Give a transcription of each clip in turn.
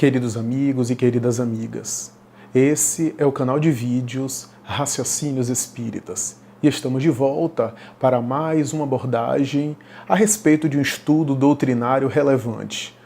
Queridos amigos e queridas amigas, esse é o canal de vídeos Raciocínios Espíritas e estamos de volta para mais uma abordagem a respeito de um estudo doutrinário relevante.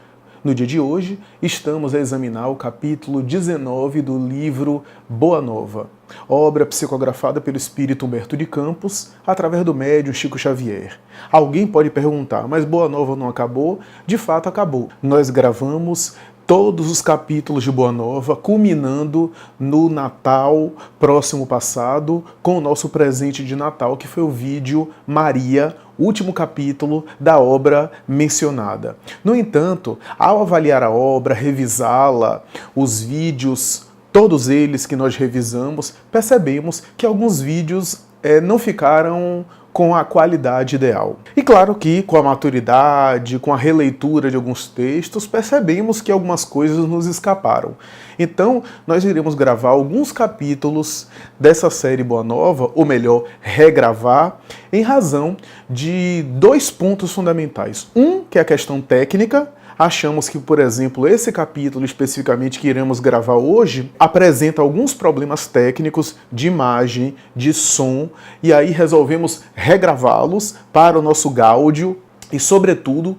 No dia de hoje, estamos a examinar o capítulo 19 do livro Boa Nova, obra psicografada pelo espírito Humberto de Campos, através do médium Chico Xavier. Alguém pode perguntar, mas Boa Nova não acabou? De fato acabou. Nós gravamos todos os capítulos de Boa Nova, culminando no Natal próximo passado, com o nosso presente de Natal, que foi o vídeo Maria, último capítulo da obra mencionada. No entanto, ao avaliar a obra, revisá-la, os vídeos, todos eles que nós revisamos, percebemos que alguns vídeos não ficaram com a qualidade ideal. E claro que com a maturidade, com a releitura de alguns textos, percebemos que algumas coisas nos escaparam. Então, nós iremos gravar alguns capítulos dessa série Boa Nova, ou melhor, regravar, em razão de dois pontos fundamentais. Um, que é a questão técnica. Achamos que, por exemplo, esse capítulo especificamente que iremos gravar hoje apresenta alguns problemas técnicos de imagem, de som, e aí resolvemos regravá-los para o nosso gáudio e, sobretudo,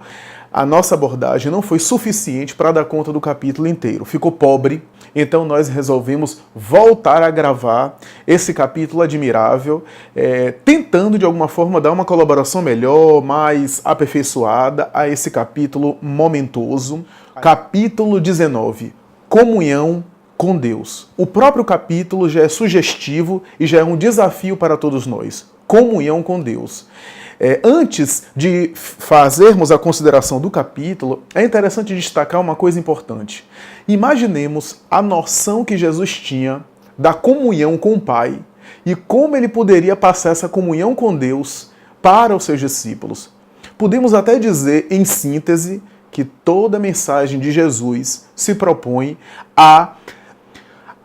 a nossa abordagem não foi suficiente para dar conta do capítulo inteiro. Ficou pobre, então nós resolvemos voltar a gravar esse capítulo admirável, tentando de alguma forma dar uma colaboração melhor, mais aperfeiçoada a esse capítulo momentoso. Capítulo 19, Comunhão com Deus. O próprio capítulo já é sugestivo e já é um desafio para todos nós. Comunhão com Deus. Antes de fazermos a consideração do capítulo, é interessante destacar uma coisa importante. Imaginemos a noção que Jesus tinha da comunhão com o Pai e como ele poderia passar essa comunhão com Deus para os seus discípulos. Podemos até dizer, em síntese, que toda a mensagem de Jesus se propõe a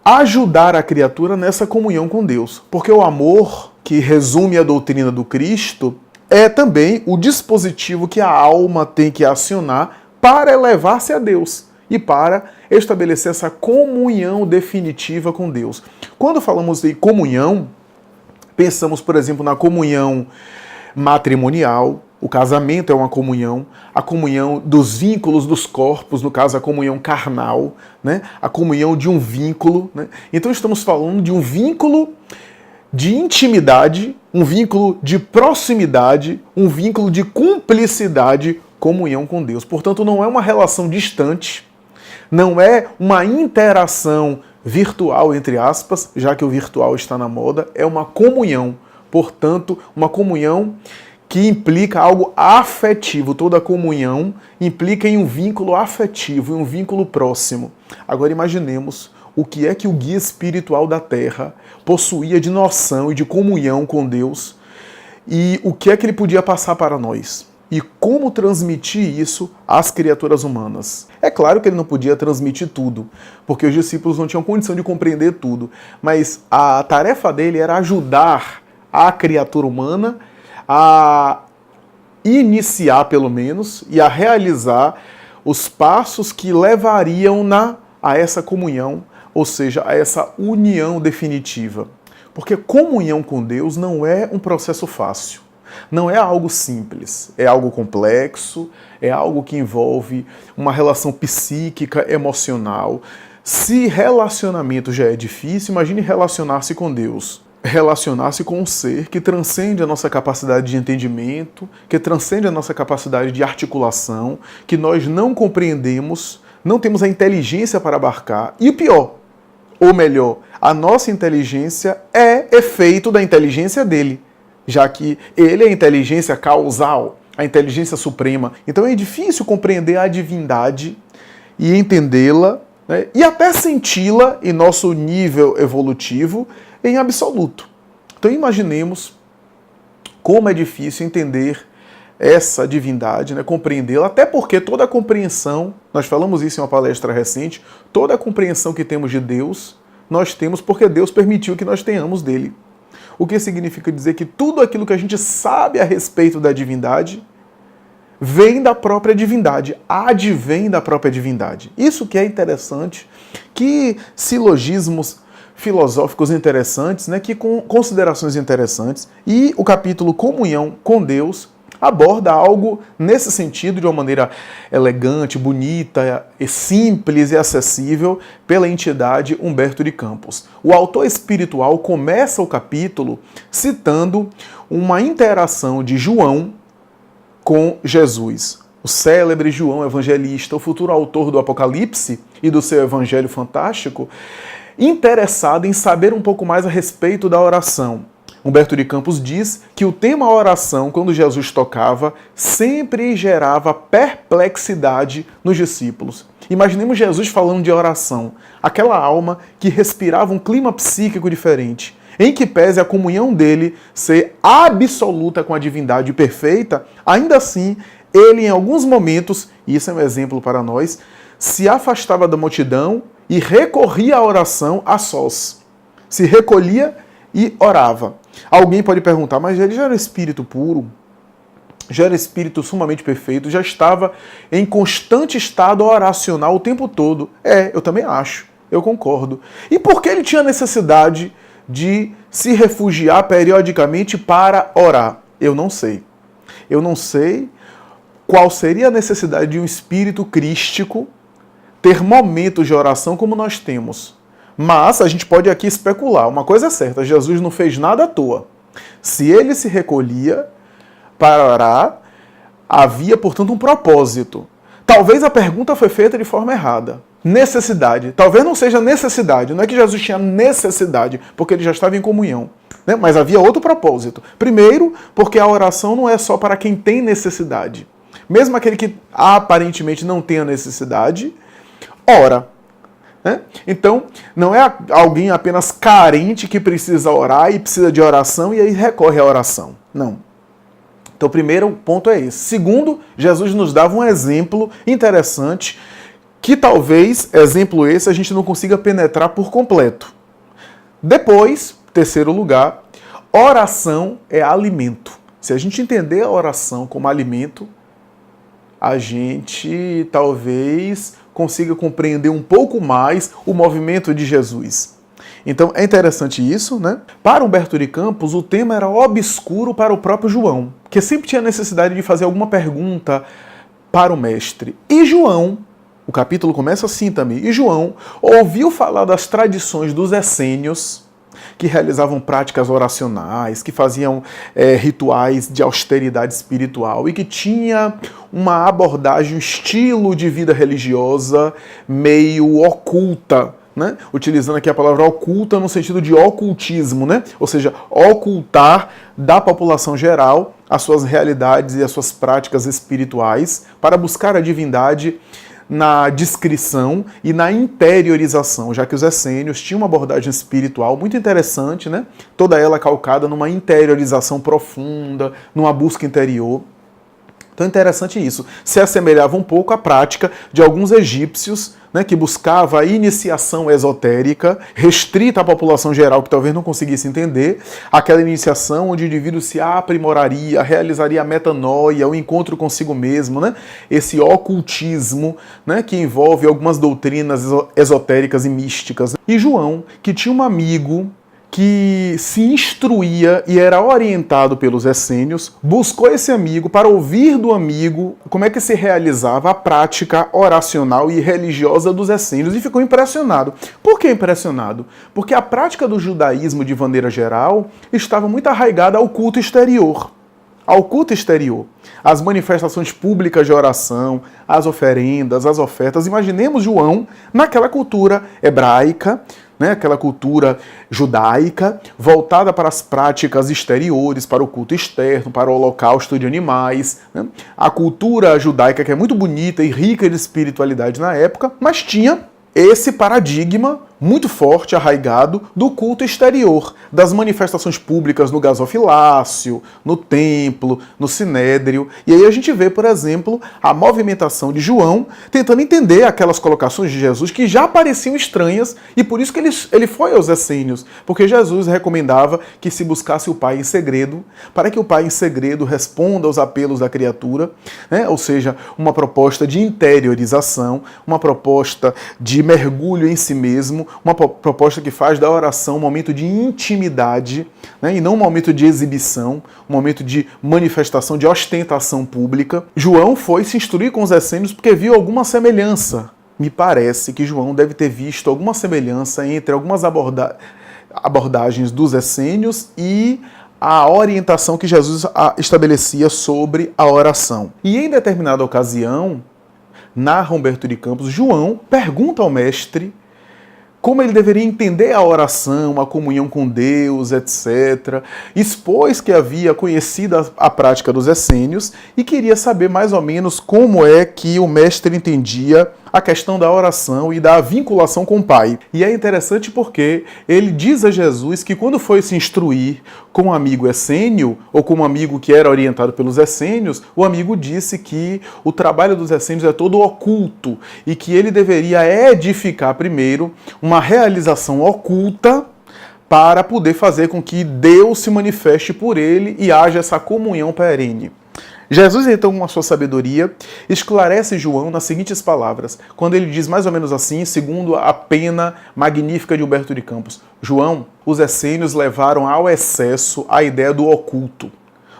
ajudar a criatura nessa comunhão com Deus. Porque o amor, que resume a doutrina do Cristo, é também o dispositivo que a alma tem que acionar para elevar-se a Deus e para estabelecer essa comunhão definitiva com Deus. Quando falamos de comunhão, pensamos, por exemplo, na comunhão matrimonial. O casamento é uma comunhão, a comunhão dos vínculos dos corpos, no caso a comunhão carnal, né? A comunhão de um vínculo, né? Então estamos falando de um vínculo de intimidade, um vínculo de proximidade, um vínculo de cumplicidade, comunhão com Deus. Portanto, não é uma relação distante, não é uma interação virtual, entre aspas, já que o virtual está na moda, é uma comunhão. Portanto, uma comunhão que implica algo afetivo. Toda comunhão implica em um vínculo afetivo, em um vínculo próximo. Agora imaginemos o que é que o guia espiritual da Terra possuía de noção e de comunhão com Deus e o que é que ele podia passar para nós e como transmitir isso às criaturas humanas. É claro que ele não podia transmitir tudo, porque os discípulos não tinham condição de compreender tudo, mas a tarefa dele era ajudar a criatura humana a iniciar, pelo menos, e a realizar os passos que levariam a essa comunhão, ou seja, a essa união definitiva. Porque comunhão com Deus não é um processo fácil, não é algo simples, é algo complexo, é algo que envolve uma relação psíquica, emocional. Se relacionamento já é difícil, imagine relacionar-se com Deus. Relacionar-se com um ser que transcende a nossa capacidade de entendimento, que transcende a nossa capacidade de articulação, que nós não compreendemos, não temos a inteligência para abarcar, e o pior, ou melhor, a nossa inteligência é efeito da inteligência dele, já que ele é a inteligência causal, a inteligência suprema. Então é difícil compreender a divindade e entendê-la, né, e até senti-la em nosso nível evolutivo em absoluto. Então imaginemos como é difícil entender essa divindade, né, compreendê-la, até porque toda a compreensão, nós falamos isso em uma palestra recente, toda a compreensão que temos de Deus, nós temos porque Deus permitiu que nós tenhamos dele. O que significa dizer que tudo aquilo que a gente sabe a respeito da divindade vem da própria divindade, advém da própria divindade. Isso que é interessante, que silogismos filosóficos interessantes, né, que com considerações interessantes, e o capítulo Comunhão com Deus aborda algo nesse sentido de uma maneira elegante, bonita, e simples e acessível pela entidade Humberto de Campos. O autor espiritual começa o capítulo citando uma interação de João com Jesus. O célebre João Evangelista, o futuro autor do Apocalipse e do seu Evangelho fantástico, interessado em saber um pouco mais a respeito da oração. Humberto de Campos diz que o tema oração, quando Jesus tocava, sempre gerava perplexidade nos discípulos. Imaginemos Jesus falando de oração, aquela alma que respirava um clima psíquico diferente, em que pese a comunhão dele ser absoluta com a divindade perfeita, ainda assim, ele em alguns momentos, e isso é um exemplo para nós, se afastava da multidão e recorria à oração a sós. Se recolhia e orava. Alguém pode perguntar, mas ele já era espírito puro, já era espírito sumamente perfeito, já estava em constante estado oracional o tempo todo. Eu também acho, eu concordo. E por que ele tinha necessidade de se refugiar periodicamente para orar? Eu não sei. Eu não sei qual seria a necessidade de um espírito crístico ter momentos de oração como nós temos. Mas a gente pode aqui especular. Uma coisa é certa, Jesus não fez nada à toa. Se ele se recolhia para orar, havia, portanto, um propósito. Talvez a pergunta foi feita de forma errada. Necessidade. Talvez não seja necessidade. Não é que Jesus tinha necessidade, porque ele já estava em comunhão. Né? Mas havia outro propósito. Primeiro, porque a oração não é só para quem tem necessidade. Mesmo aquele que aparentemente não tenha necessidade, ora. Então, não é alguém apenas carente que precisa orar e precisa de oração e aí recorre à oração. Não. Então, o primeiro ponto é esse. Segundo, Jesus nos dava um exemplo interessante que talvez, exemplo esse, a gente não consiga penetrar por completo. Depois, terceiro lugar, oração é alimento. Se a gente entender a oração como alimento, a gente talvez consiga compreender um pouco mais o movimento de Jesus. Então é interessante isso, né? Para Humberto de Campos, o tema era obscuro para o próprio João, que sempre tinha necessidade de fazer alguma pergunta para o mestre. E João, o capítulo começa assim também, e João ouviu falar das tradições dos essênios, que realizavam práticas oracionais, que faziam rituais de austeridade espiritual e que tinha uma abordagem, um estilo de vida religiosa meio oculta, né? Utilizando aqui a palavra oculta no sentido de ocultismo, né? Ou seja, ocultar da população geral as suas realidades e as suas práticas espirituais para buscar a divindade na descrição e na interiorização, já que os essênios tinham uma abordagem espiritual muito interessante, né? Toda ela calcada numa interiorização profunda, numa busca interior. Então é interessante isso. Se assemelhava um pouco à prática de alguns egípcios, né, que buscava a iniciação esotérica, restrita à população geral que talvez não conseguisse entender, aquela iniciação onde o indivíduo se aprimoraria, realizaria a metanoia, o encontro consigo mesmo, né, esse ocultismo, né, que envolve algumas doutrinas esotéricas e místicas. E João, que tinha um amigo que se instruía e era orientado pelos essênios, buscou esse amigo para ouvir do amigo como é que se realizava a prática oracional e religiosa dos essênios e ficou impressionado. Por que impressionado? Porque a prática do judaísmo, de maneira geral, estava muito arraigada ao culto exterior. Ao culto exterior. As manifestações públicas de oração, as oferendas, as ofertas. Imaginemos João naquela cultura hebraica, né, aquela cultura judaica, voltada para as práticas exteriores, para o culto externo, para o holocausto de animais. Né? A cultura judaica, que é muito bonita e rica de espiritualidade na época, mas tinha esse paradigma muito forte, arraigado, do culto exterior, das manifestações públicas no gasofilácio, no templo, no sinédrio. E aí a gente vê, por exemplo, a movimentação de João tentando entender aquelas colocações de Jesus que já pareciam estranhas, e por isso que ele foi aos essênios, porque Jesus recomendava que se buscasse o Pai em segredo, para que o Pai em segredo responda aos apelos da criatura, né? Ou seja, uma proposta de interiorização, uma proposta de mergulho em si mesmo, uma proposta que faz da oração um momento de intimidade, né? E não um momento de exibição, um momento de manifestação, de ostentação pública. João foi se instruir com os essênios porque viu alguma semelhança. Me parece que João deve ter visto alguma semelhança entre algumas abordagens dos essênios e a orientação que Jesus estabelecia sobre a oração. E em determinada ocasião, narra Humberto de Campos, João pergunta ao mestre como ele deveria entender a oração, a comunhão com Deus, etc. Expôs que havia conhecido a prática dos essênios e queria saber mais ou menos como é que o mestre entendia a questão da oração e da vinculação com o Pai. E é interessante porque ele diz a Jesus que quando foi se instruir com um amigo essênio, ou com um amigo que era orientado pelos essênios, o amigo disse que o trabalho dos essênios é todo oculto e que ele deveria edificar primeiro uma realização oculta para poder fazer com que Deus se manifeste por ele e haja essa comunhão perene. Jesus, então, com a sua sabedoria, esclarece João nas seguintes palavras, quando ele diz mais ou menos assim, segundo a pena magnífica de Humberto de Campos: João, os essênios levaram ao excesso a ideia do oculto,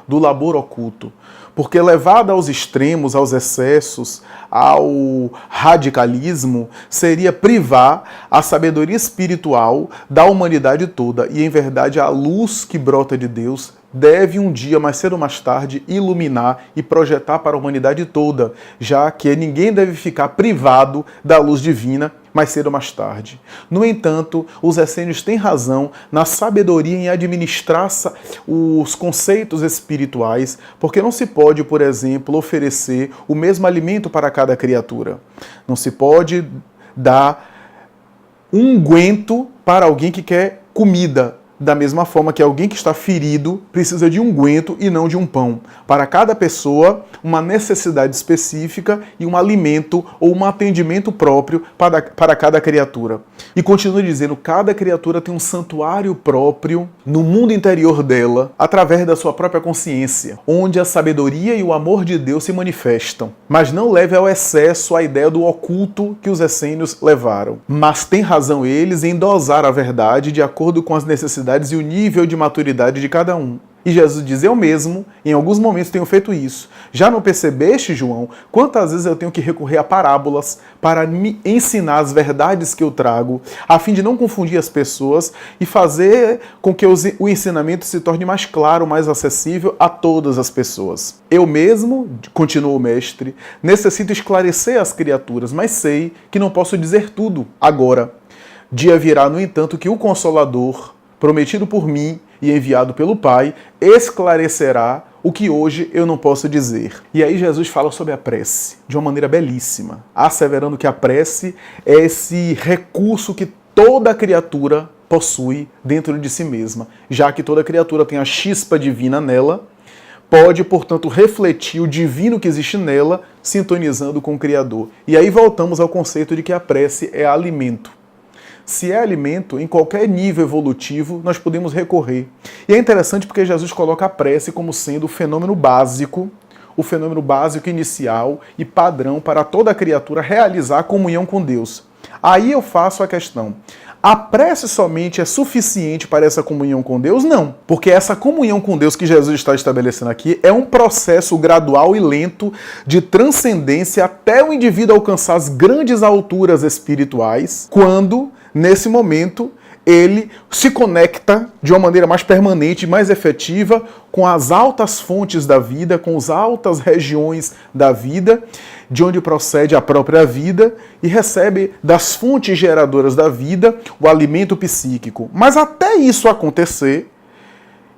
do labor oculto, porque levada aos extremos, aos excessos, ao radicalismo, seria privar a sabedoria espiritual da humanidade toda, e em verdade a luz que brota de Deus deve um dia, mais cedo ou mais tarde, iluminar e projetar para a humanidade toda, já que ninguém deve ficar privado da luz divina mais cedo ou mais tarde. No entanto, os essênios têm razão na sabedoria em administrar os conceitos espirituais, porque não se pode, por exemplo, oferecer o mesmo alimento para cada criatura. Não se pode dar um unguento para alguém que quer comida, da mesma forma que alguém que está ferido precisa de um unguento e não de um pão. Para cada pessoa, uma necessidade específica e um alimento ou um atendimento próprio para cada criatura. E continua dizendo, cada criatura tem um santuário próprio no mundo interior dela, através da sua própria consciência, onde a sabedoria e o amor de Deus se manifestam. Mas não leve ao excesso a ideia do oculto que os essênios levaram. Mas tem razão eles em dosar a verdade de acordo com as necessidades e o nível de maturidade de cada um. E Jesus diz, eu mesmo, em alguns momentos tenho feito isso. Já não percebeste, João, quantas vezes eu tenho que recorrer a parábolas para me ensinar as verdades que eu trago, a fim de não confundir as pessoas e fazer com que o ensinamento se torne mais claro, mais acessível a todas as pessoas. Eu mesmo, continua o mestre, necessito esclarecer as criaturas, mas sei que não posso dizer tudo agora. Dia virá, no entanto, que o Consolador, prometido por mim e enviado pelo Pai, esclarecerá o que hoje eu não posso dizer. E aí Jesus fala sobre a prece, de uma maneira belíssima, asseverando que a prece é esse recurso que toda criatura possui dentro de si mesma, já que toda criatura tem a chispa divina nela, pode, portanto, refletir o divino que existe nela, sintonizando com o Criador. E aí voltamos ao conceito de que a prece é alimento. Se é alimento, em qualquer nível evolutivo, nós podemos recorrer. E é interessante porque Jesus coloca a prece como sendo o fenômeno básico inicial e padrão para toda criatura realizar a comunhão com Deus. Aí eu faço a questão, a prece somente é suficiente para essa comunhão com Deus? Não, porque essa comunhão com Deus que Jesus está estabelecendo aqui é um processo gradual e lento de transcendência até o indivíduo alcançar as grandes alturas espirituais, quando, nesse momento, ele se conecta de uma maneira mais permanente, mais efetiva com as altas fontes da vida, com as altas regiões da vida, de onde procede a própria vida, e recebe das fontes geradoras da vida o alimento psíquico. Mas até isso acontecer,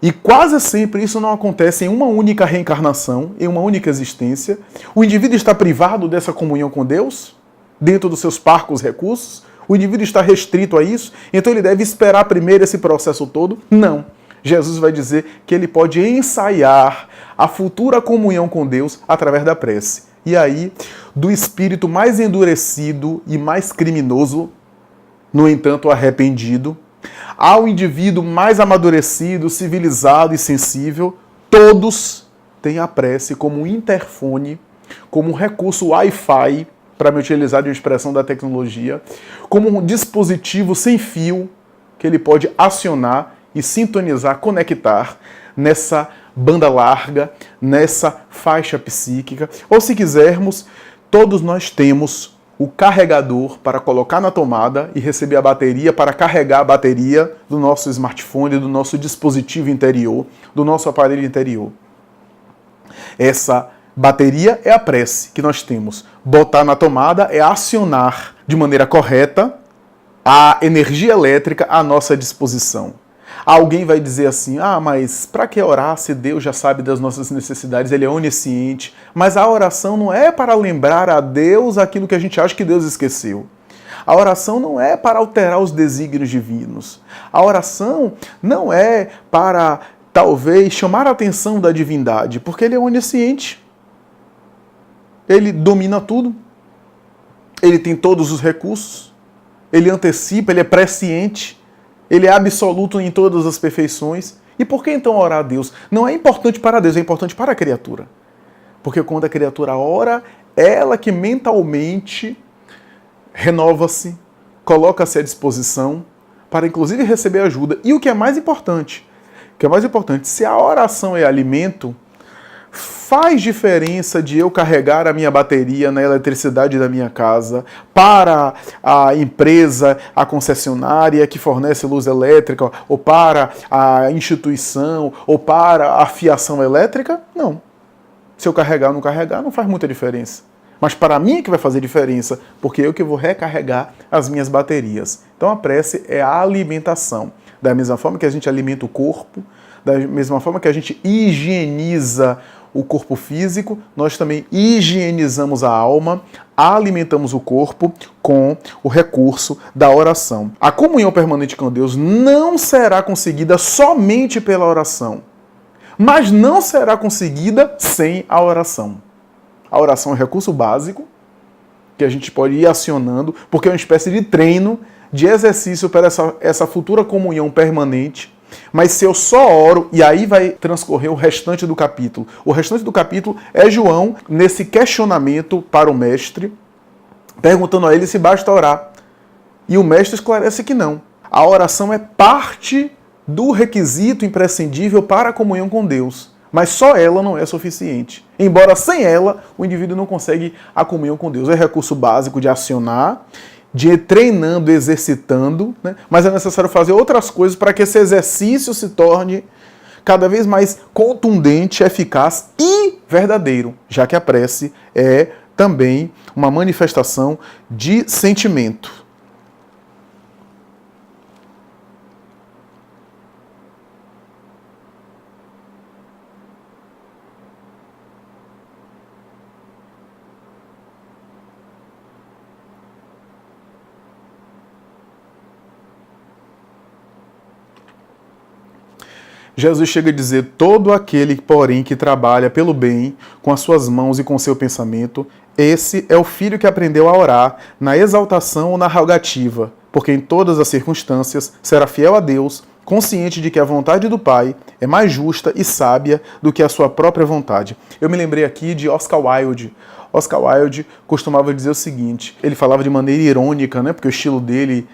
e quase sempre isso não acontece em uma única reencarnação, em uma única existência, o indivíduo está privado dessa comunhão com Deus, dentro dos seus parcos recursos, O indivíduo está restrito a isso, então ele deve esperar primeiro esse processo todo? Não. Jesus vai dizer que ele pode ensaiar a futura comunhão com Deus através da prece. E aí, do espírito mais endurecido e mais criminoso, no entanto arrependido, ao indivíduo mais amadurecido, civilizado e sensível, todos têm a prece como um interfone, como um recurso Wi-Fi, para me utilizar de uma expressão da tecnologia, como um dispositivo sem fio que ele pode acionar e sintonizar, conectar nessa banda larga, nessa faixa psíquica. Ou se quisermos, todos nós temos o carregador para colocar na tomada e receber a bateria para carregar a bateria do nosso smartphone, do nosso dispositivo interior, do nosso aparelho interior. Essa bateria é a prece que nós temos. Botar na tomada é acionar de maneira correta a energia elétrica à nossa disposição. Alguém vai dizer assim, mas para que orar se Deus já sabe das nossas necessidades, Ele é onisciente. Mas a oração não é para lembrar a Deus aquilo que a gente acha que Deus esqueceu. A oração não é para alterar os desígnios divinos. A oração não é para, talvez, chamar a atenção da divindade, porque Ele é onisciente. Ele domina tudo. Ele tem todos os recursos. Ele antecipa, Ele é presciente. Ele é absoluto em todas as perfeições. E por que então orar a Deus? Não é importante para Deus, é importante para a criatura. Porque quando a criatura ora, ela que mentalmente renova-se, coloca-se à disposição para inclusive receber ajuda. E o que é mais importante, se a oração é alimento, faz diferença de eu carregar a minha bateria na eletricidade da minha casa para a empresa, a concessionária que fornece luz elétrica, ou para a instituição, ou para a fiação elétrica? Não. Se eu carregar ou não carregar, não faz muita diferença. Mas para mim é que vai fazer diferença, porque eu que vou recarregar as minhas baterias. Então a prece é a alimentação. Da mesma forma que a gente alimenta o corpo, da mesma forma que a gente higieniza o corpo físico, nós também higienizamos a alma, alimentamos o corpo com o recurso da oração. A comunhão permanente com Deus não será conseguida somente pela oração, mas não será conseguida sem a oração. A oração é um recurso básico que a gente pode ir acionando, porque é uma espécie de treino, de exercício para essa futura comunhão permanente. Mas se eu só oro, e aí vai transcorrer o restante do capítulo. O restante do capítulo é João nesse questionamento para o mestre, perguntando a ele se basta orar. E o mestre esclarece que não. A oração é parte do requisito imprescindível para a comunhão com Deus. Mas só ela não é suficiente. Embora sem ela, o indivíduo não consegue a comunhão com Deus. É recurso básico de acionar, de ir treinando, exercitando, né? Mas é necessário fazer outras coisas para que esse exercício se torne cada vez mais contundente, eficaz e verdadeiro, já que a prece é também uma manifestação de sentimento. Jesus chega a dizer, todo aquele, porém, que trabalha pelo bem, com as suas mãos e com seu pensamento, esse é o filho que aprendeu a orar, na exaltação ou na rogativa, porque em todas as circunstâncias será fiel a Deus, consciente de que a vontade do Pai é mais justa e sábia do que a sua própria vontade. Eu me lembrei aqui de Oscar Wilde. Oscar Wilde costumava dizer o seguinte, ele falava de maneira irônica, né, porque o estilo dele,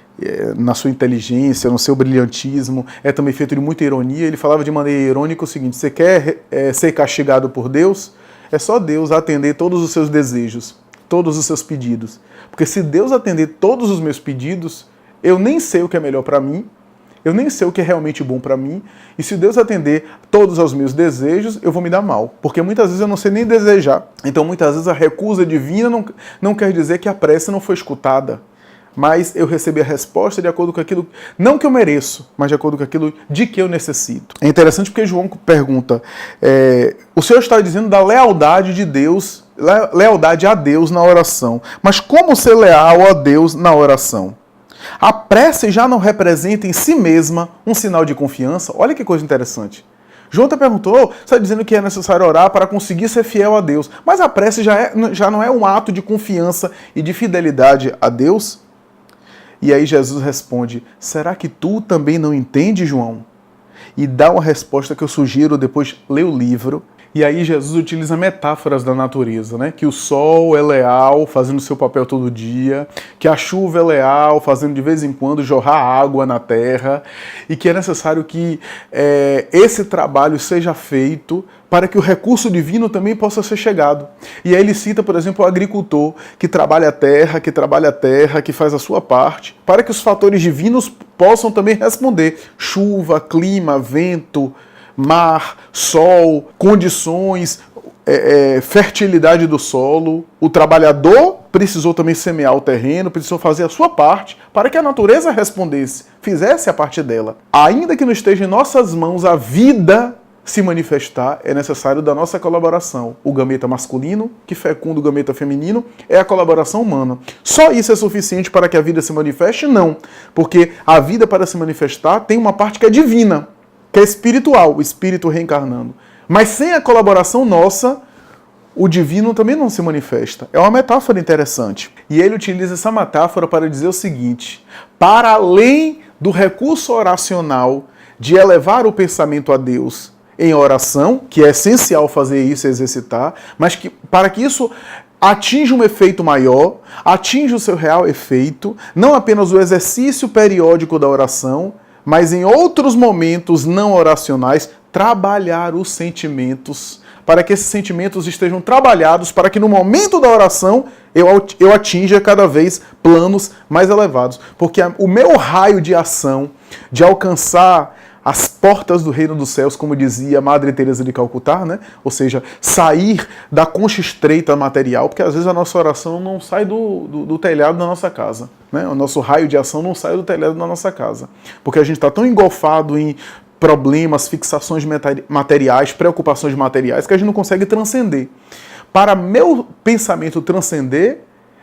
na sua inteligência, no seu brilhantismo, é também feito de muita ironia. Ele falava de maneira irônica o seguinte, você quer ser castigado por Deus? É só Deus atender todos os seus desejos, todos os seus pedidos. Porque se Deus atender todos os meus pedidos, eu nem sei o que é melhor para mim, eu nem sei o que é realmente bom para mim, e se Deus atender todos os meus desejos, eu vou me dar mal, porque muitas vezes eu não sei nem desejar. Então muitas vezes a recusa divina não quer dizer que a prece não foi escutada, mas eu recebi a resposta de acordo com aquilo, não que eu mereço, mas de acordo com aquilo de que eu necessito. É interessante porque João pergunta, o Senhor está dizendo da lealdade de Deus, lealdade a Deus na oração, mas como ser leal a Deus na oração? A prece já não representa em si mesma um sinal de confiança? Olha que coisa interessante. João até perguntou, você está dizendo que é necessário orar para conseguir ser fiel a Deus, mas a prece já não é um ato de confiança e de fidelidade a Deus? E aí Jesus responde, será que tu também não entende, João? E dá uma resposta que eu sugiro depois ler o livro. E aí Jesus utiliza metáforas da natureza, né? Que o sol é leal, fazendo seu papel todo dia, que a chuva é leal, fazendo de vez em quando jorrar água na terra, e que é necessário que esse trabalho seja feito para que o recurso divino também possa ser chegado. E aí ele cita, por exemplo, o agricultor que trabalha a terra, que faz a sua parte, para que os fatores divinos possam também responder. Chuva, clima, vento, mar, sol, condições, fertilidade do solo. O trabalhador precisou também semear o terreno, precisou fazer a sua parte para que a natureza respondesse, fizesse a parte dela. Ainda que não esteja em nossas mãos a vida se manifestar, é necessário da nossa colaboração. O gameta masculino, que fecunda o gameta feminino, é a colaboração humana. Só isso é suficiente para que a vida se manifeste? Não. Porque a vida, para se manifestar, tem uma parte que é divina, que é espiritual, o espírito reencarnando. Mas sem a colaboração nossa, o divino também não se manifesta. É uma metáfora interessante. E ele utiliza essa metáfora para dizer o seguinte: para além do recurso oracional de elevar o pensamento a Deus em oração, que é essencial fazer isso e exercitar, mas que para que isso atinja um efeito maior, atinja o seu real efeito, não apenas o exercício periódico da oração, mas em outros momentos não oracionais, trabalhar os sentimentos, para que esses sentimentos estejam trabalhados, para que no momento da oração eu atinja cada vez planos mais elevados. Porque o meu raio de ação, de alcançar as portas do reino dos céus, como dizia Madre Teresa de Calcutá, né? Ou seja, sair da concha estreita material, porque às vezes a nossa oração não sai do telhado da nossa casa, né? O nosso raio de ação não sai do telhado da nossa casa, porque a gente está tão engolfado em problemas, fixações materiais, preocupações materiais, que a gente não consegue transcender. Para meu pensamento transcender,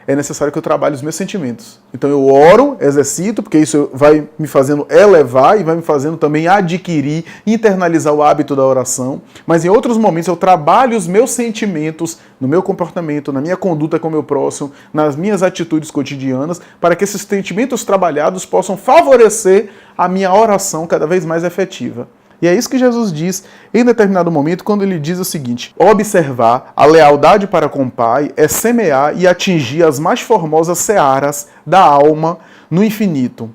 é necessário que eu trabalhe os meus sentimentos. Então eu oro, exercito, porque isso vai me fazendo elevar e vai me fazendo também adquirir, internalizar o hábito da oração. Mas em outros momentos eu trabalho os meus sentimentos no meu comportamento, na minha conduta com o meu próximo, nas minhas atitudes cotidianas, para que esses sentimentos trabalhados possam favorecer a minha oração cada vez mais efetiva. E é isso que Jesus diz em determinado momento, quando ele diz o seguinte: observar a lealdade para com o Pai é semear e atingir as mais formosas searas da alma no infinito.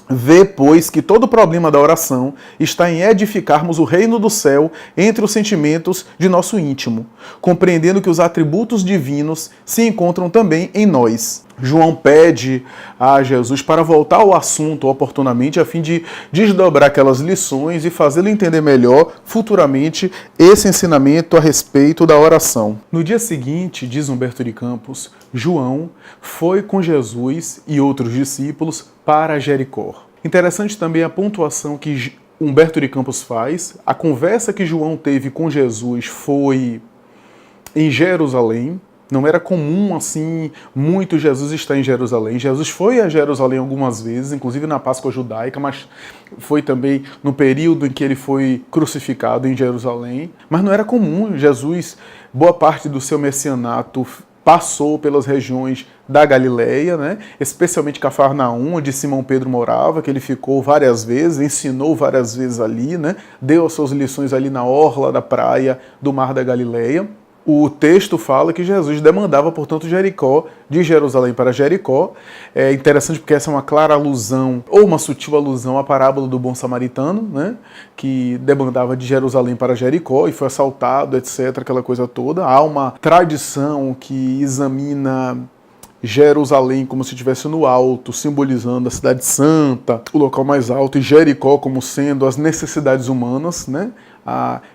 Vê, pois, que todo o problema da oração está em edificarmos o reino do céu entre os sentimentos de nosso íntimo, compreendendo que os atributos divinos se encontram também em nós. João pede a Jesus para voltar ao assunto oportunamente, a fim de desdobrar aquelas lições e fazê-lo entender melhor futuramente esse ensinamento a respeito da oração. No dia seguinte, diz Humberto de Campos, João foi com Jesus e outros discípulos para Jericó. Interessante também a pontuação que Humberto de Campos faz. A conversa que João teve com Jesus foi em Jerusalém. Não era comum, assim, muito Jesus estar em Jerusalém. Jesus foi a Jerusalém algumas vezes, inclusive na Páscoa judaica, mas foi também no período em que ele foi crucificado em Jerusalém. Mas não era comum. Jesus, boa parte do seu messianato, passou pelas regiões da Galileia, né? Especialmente Cafarnaum, onde Simão Pedro morava, que ele ficou várias vezes, ensinou várias vezes ali, né? Deu as suas lições ali na orla da praia do Mar da Galileia. O texto fala que Jesus demandava, portanto, Jericó, de Jerusalém para Jericó. É interessante porque essa é uma clara alusão, ou uma sutil alusão à parábola do bom samaritano, né? Que demandava de Jerusalém para Jericó e foi assaltado, etc., aquela coisa toda. Há uma tradição que examina Jerusalém como se estivesse no alto, simbolizando a cidade santa, o local mais alto, e Jericó como sendo as necessidades humanas, né?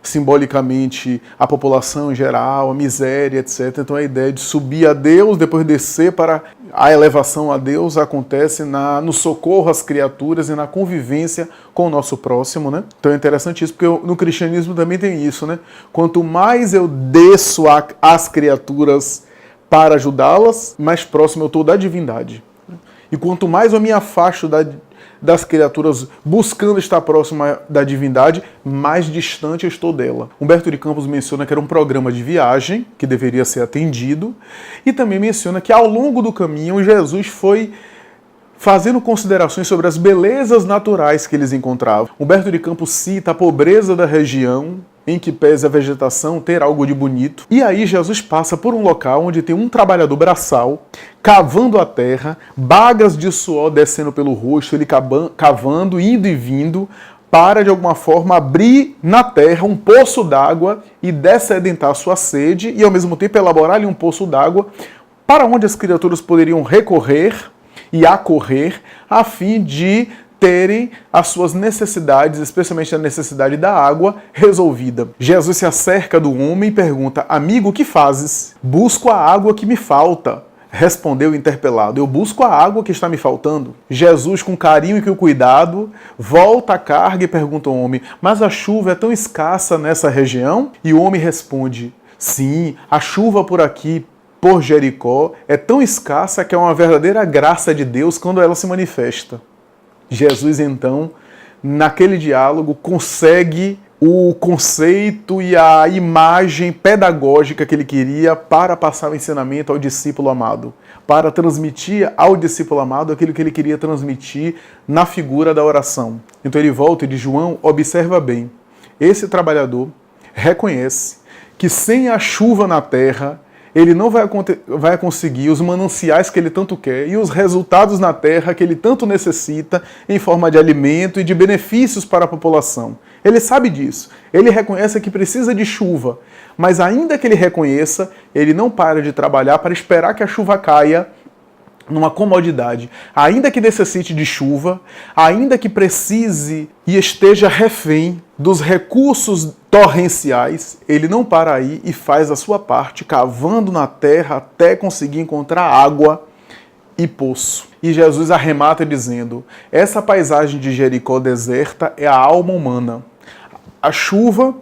Simbolicamente a população em geral, a miséria, etc. Então a ideia de subir a Deus, depois descer para a elevação a Deus, acontece no socorro às criaturas e na convivência com o nosso próximo, né? Então é interessante isso, porque no cristianismo também tem isso, né? Quanto mais eu desço às criaturas para ajudá-las, mais próximo eu estou da divindade. E quanto mais eu me afasto das criaturas buscando estar próximo da divindade, mais distante eu estou dela. Humberto de Campos menciona que era um programa de viagem que deveria ser atendido, e também menciona que ao longo do caminho Jesus foi fazendo considerações sobre as belezas naturais que eles encontravam. Humberto de Campos cita a pobreza da região, em que pese a vegetação ter algo de bonito. E aí Jesus passa por um local onde tem um trabalhador braçal, cavando a terra, bagas de suor descendo pelo rosto, ele cavando, indo e vindo, para de alguma forma abrir na terra um poço d'água e descedentar sua sede, e ao mesmo tempo elaborar ali um poço d'água para onde as criaturas poderiam recorrer e acorrer a fim de terem as suas necessidades, especialmente a necessidade da água, resolvida. Jesus se acerca do homem e pergunta: amigo, o que fazes? Busco a água que me falta. Respondeu o interpelado: eu busco a água que está me faltando. Jesus, com carinho e com cuidado, volta a carga e pergunta ao homem: mas a chuva é tão escassa nessa região? E o homem responde: sim, a chuva por aqui, por Jericó, é tão escassa que é uma verdadeira graça de Deus quando ela se manifesta. Jesus, então, naquele diálogo, consegue o conceito e a imagem pedagógica que ele queria para passar o ensinamento ao discípulo amado, para transmitir ao discípulo amado aquilo que ele queria transmitir na figura da oração. Então ele volta e diz: João, observa bem, esse trabalhador reconhece que sem a chuva na terra, ele não vai conseguir os mananciais que ele tanto quer e os resultados na terra que ele tanto necessita em forma de alimento e de benefícios para a população. Ele sabe disso. Ele reconhece que precisa de chuva, mas ainda que ele reconheça, ele não para de trabalhar para esperar que a chuva caia numa comodidade. Ainda que necessite de chuva, ainda que precise e esteja refém dos recursos torrenciais, ele não para aí e faz a sua parte, cavando na terra até conseguir encontrar água e poço. E Jesus arremata dizendo: essa paisagem de Jericó deserta é a alma humana. A chuva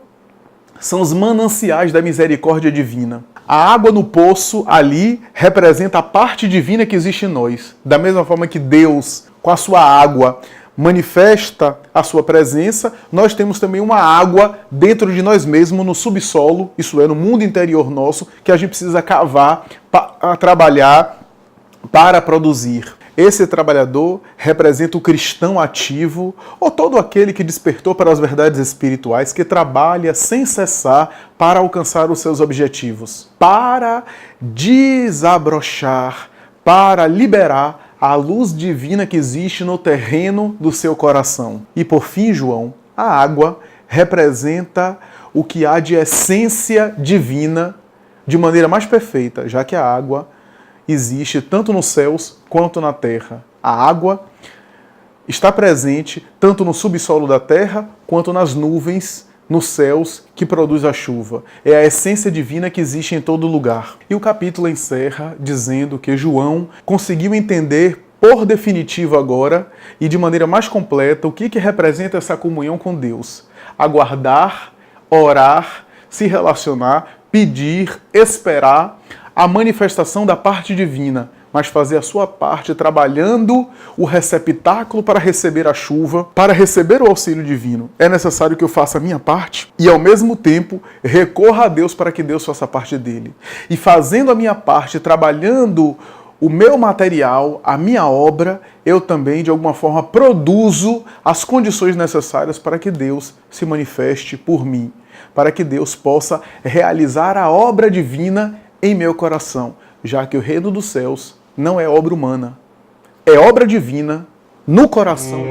são os mananciais da misericórdia divina. A água no poço ali representa a parte divina que existe em nós. Da mesma forma que Deus, com a sua água, manifesta a sua presença, nós temos também uma água dentro de nós mesmos, no subsolo, isso é, no mundo interior nosso, que a gente precisa cavar, para trabalhar, para produzir. Esse trabalhador representa o cristão ativo, ou todo aquele que despertou para as verdades espirituais, que trabalha sem cessar para alcançar os seus objetivos, para desabrochar, para liberar a luz divina que existe no terreno do seu coração. E por fim, João, a água representa o que há de essência divina de maneira mais perfeita, já que a água existe tanto nos céus quanto na terra. A água está presente tanto no subsolo da terra quanto nas nuvens, nos céus, que produz a chuva. É a essência divina que existe em todo lugar. E o capítulo encerra dizendo que João conseguiu entender por definitivo agora e de maneira mais completa o que representa essa comunhão com Deus. Aguardar, orar, se relacionar, pedir, esperar a manifestação da parte divina, mas fazer a sua parte trabalhando o receptáculo para receber a chuva, para receber o auxílio divino. É necessário que eu faça a minha parte e, ao mesmo tempo, recorra a Deus para que Deus faça a parte dele. E fazendo a minha parte, trabalhando o meu material, a minha obra, eu também, de alguma forma, produzo as condições necessárias para que Deus se manifeste por mim, para que Deus possa realizar a obra divina em meu coração, já que o reino dos céus não é obra humana, é obra divina no coração.